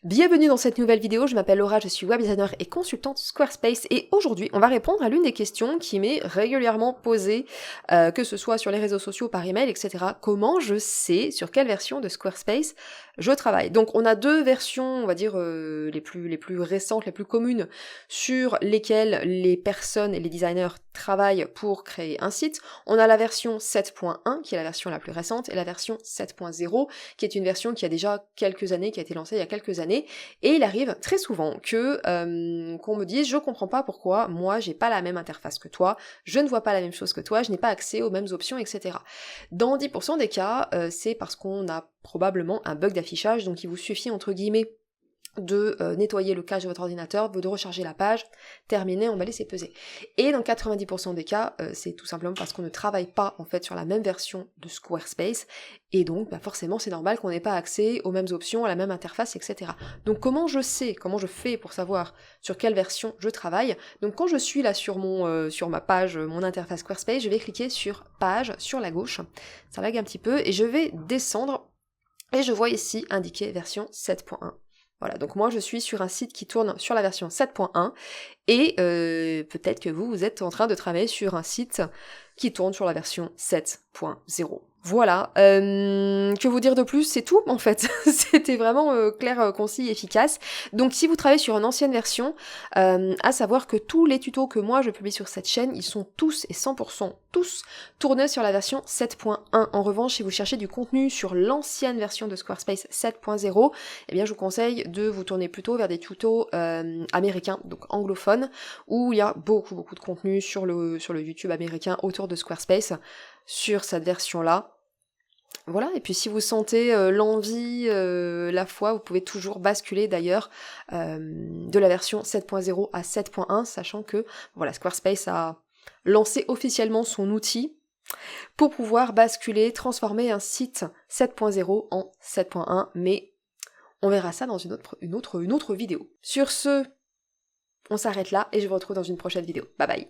Bienvenue dans cette nouvelle vidéo, je m'appelle Laura, je suis web designer et consultante Squarespace et aujourd'hui on va répondre à l'une des questions qui m'est régulièrement posée, que ce soit sur les réseaux sociaux, par email, etc. Comment je sais sur quelle version de Squarespace je travaille? Donc on a deux versions, on va dire les plus récentes, les plus communes, sur lesquelles les personnes et les designers travaillent pour créer un site. On a la version 7.1 qui est la version la plus récente et la version 7.0 qui est une version qui a déjà quelques années, qui a été lancée il y a quelques années. Et il arrive très souvent que qu'on me dise je comprends pas pourquoi moi j'ai pas la même interface que toi, je ne vois pas la même chose que toi, je n'ai pas accès aux mêmes options, etc. Dans 10% des cas, c'est parce qu'on a probablement un bug d'affichage, donc il vous suffit entre guillemets de nettoyer le cache de votre ordinateur, de recharger la page, terminer, emballer, c'est pesé. Et dans 90% des cas, c'est tout simplement parce qu'on ne travaille pas en fait sur la même version de Squarespace, et donc forcément c'est normal qu'on n'ait pas accès aux mêmes options, à la même interface, etc. Donc comment je sais, comment je fais pour savoir sur quelle version je travaille? Donc quand je suis là sur ma page, mon interface Squarespace, je vais cliquer sur page sur la gauche, ça lag un petit peu, et je vais descendre, et je vois ici indiqué version 7.1. Voilà, donc moi je suis sur un site qui tourne sur la version 7.1 et peut-être que vous êtes en train de travailler sur un site qui tourne sur la version 7.0. Voilà, que vous dire de plus, c'est tout en fait, c'était vraiment clair, concis, efficace. Donc si vous travaillez sur une ancienne version, à savoir que tous les tutos que moi je publie sur cette chaîne, ils sont tous et 100% tous tournés sur la version 7.1. En revanche, si vous cherchez du contenu sur l'ancienne version de Squarespace 7.0, eh bien je vous conseille de vous tourner plutôt vers des tutos américains, donc anglophones, où il y a beaucoup de contenu sur le YouTube américain autour de Squarespace, sur cette version-là. Voilà, et puis si vous sentez l'envie, la foi, vous pouvez toujours basculer d'ailleurs de la version 7.0 à 7.1, sachant que voilà, Squarespace a lancé officiellement son outil pour pouvoir basculer, transformer un site 7.0 en 7.1, mais on verra ça dans une autre vidéo. Sur ce, on s'arrête là et je vous retrouve dans une prochaine vidéo. Bye bye.